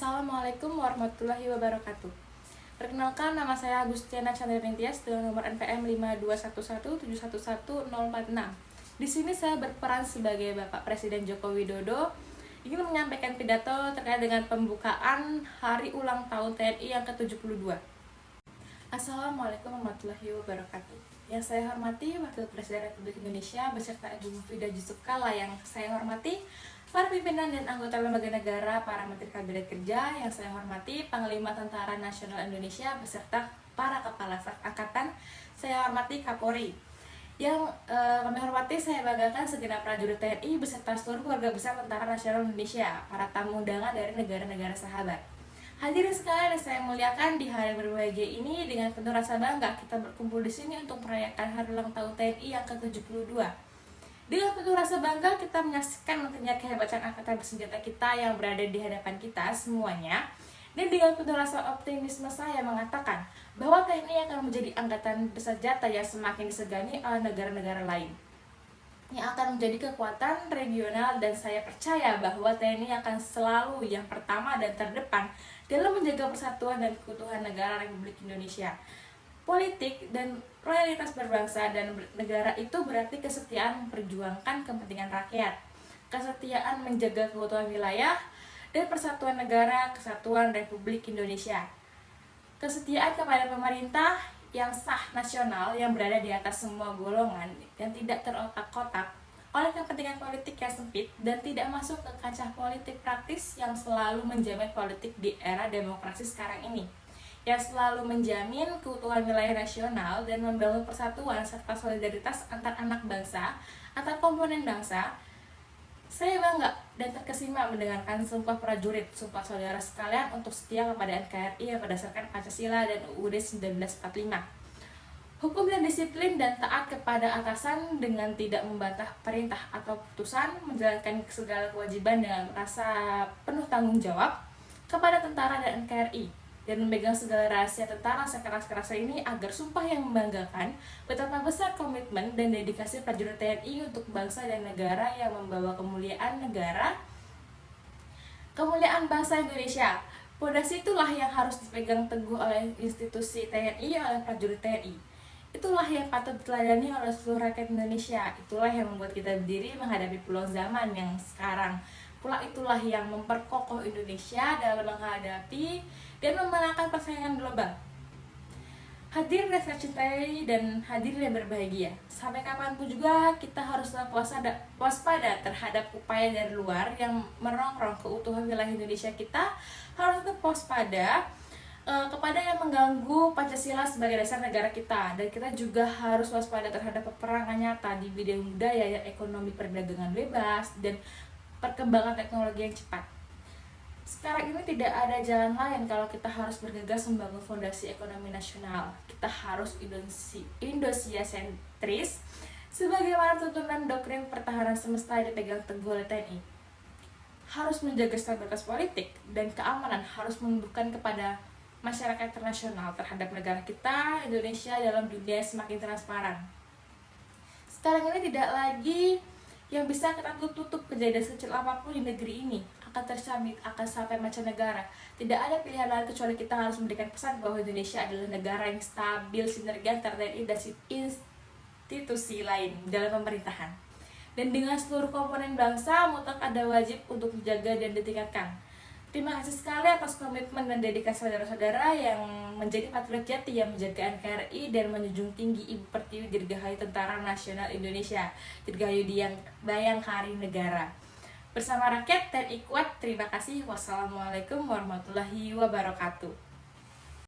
Assalamualaikum warahmatullahi wabarakatuh. Perkenalkan, nama saya Agustiana Chandra Tias dengan nomor NPM 52117110446. Di sini saya berperan sebagai Bapak Presiden Joko Widodo ingin menyampaikan pidato terkait dengan pembukaan Hari Ulang Tahun TNI yang ke-72. Assalamualaikum warahmatullahi wabarakatuh. Yang saya hormati Wakil Presiden Republik Indonesia beserta Ibu Mufidah Yusuf Kala, yang saya hormati para pimpinan dan anggota lembaga negara, para menteri kabinet kerja, yang saya hormati Panglima Tentara Nasional Indonesia beserta para kepala staf angkatan, saya hormati Kapolri. Yang kami hormati, saya banggakan segenap prajurit TNI beserta seluruh keluarga besar Tentara Nasional Indonesia, para tamu undangan dari negara-negara sahabat. Hadirin sekalian yang saya muliakan, di hari berbahagia ini dengan penuh rasa bangga kita berkumpul di sini untuk merayakan Hari Ulang Tahun TNI yang ke-72. Dengan penuh rasa bangga kita menyaksikan nantinya kehebatan angkatan bersenjata kita yang berada di hadapan kita semuanya. Dan dengan penuh rasa optimisme saya mengatakan bahwa TNI akan menjadi angkatan bersenjata yang semakin disegani oleh negara-negara lain, yang akan menjadi kekuatan regional, dan saya percaya bahwa TNI akan selalu yang pertama dan terdepan dalam menjaga persatuan dan keutuhan negara Republik Indonesia. Politik dan loyalitas berbangsa dan negara itu berarti kesetiaan memperjuangkan kepentingan rakyat, kesetiaan menjaga keutuhan wilayah dan persatuan negara kesatuan Republik Indonesia, kesetiaan kepada pemerintah yang sah nasional yang berada di atas semua golongan dan tidak terotak-kotak oleh kepentingan politik yang sempit dan tidak masuk ke kancah politik praktis yang selalu menjamin politik di era demokrasi sekarang ini, yang selalu menjamin keutuhan wilayah nasional dan membangun persatuan serta solidaritas antar anak bangsa, antar komponen bangsa. Saya bangga dan terkesima mendengarkan sumpah prajurit, sumpah saudara sekalian untuk setia kepada NKRI yang berdasarkan Pancasila dan UUD 1945. Hukum dan disiplin dan taat kepada atasan dengan tidak membantah perintah atau putusan, menjalankan segala kewajiban dengan rasa penuh tanggung jawab kepada tentara dan NKRI, dan memegang segala rahasia tentara sekeras-kerasnya ini agar sumpah yang membanggakan betapa besar komitmen dan dedikasi prajurit TNI untuk bangsa dan negara yang membawa kemuliaan negara, kemuliaan bangsa Indonesia. Pondasi itulah yang harus dipegang teguh oleh institusi TNI, oleh prajurit TNI. Itulah yang patut diteladani oleh seluruh rakyat Indonesia. Itulah yang membuat kita berdiri menghadapi peluang zaman yang sekarang. Pula itulah yang memperkokoh Indonesia dalam menghadapi dan memenangkan persaingan global. Hadirin yang saya cintai dan hadirin yang berbahagia, sampai kapanpun juga kita harus waspada terhadap upaya dari luar yang merongrong keutuhan wilayah Indonesia. Kita harus tetap waspada kepada yang mengganggu Pancasila sebagai dasar negara kita, dan kita juga harus waspada terhadap peperangan nyata di bidang budaya, ekonomi, perdagangan bebas, dan perkembangan teknologi yang cepat. Sekarang ini tidak ada jalan lain kalau kita harus bergegas membangun fondasi ekonomi nasional. Kita harus Indonesia sentris sebagaimana tuntunan doktrin pertahanan semesta yang dipegang teguh oleh TNI. Harus menjaga stabilitas politik dan keamanan, harus menunjukkan kepada masyarakat internasional terhadap negara kita, Indonesia, dalam dunia semakin transparan. Sekarang ini tidak lagi yang bisa kita tutup kejadian sekecil apapun di negeri ini akan tercamit, akan sampai mancanegara. Tidak ada pilihan lain kecuali kita harus memberikan pesan bahwa Indonesia adalah negara yang stabil, sinergi antara TNI dan institusi lain dalam pemerintahan. Dan dengan seluruh komponen bangsa mutlak ada wajib untuk dijaga dan ditingkatkan. Terima kasih sekali atas komitmen dan dedikasi saudara-saudara yang menjadi patriot jati yang menjaga NKRI dan menjunjung tinggi Ibu Pertiwi Dirgahayu Tentara Nasional Indonesia, Dirgahayu Diang Bayangkari Negara. Bersama rakyat TNI kuat, terima kasih. Wassalamualaikum warahmatullahi wabarakatuh.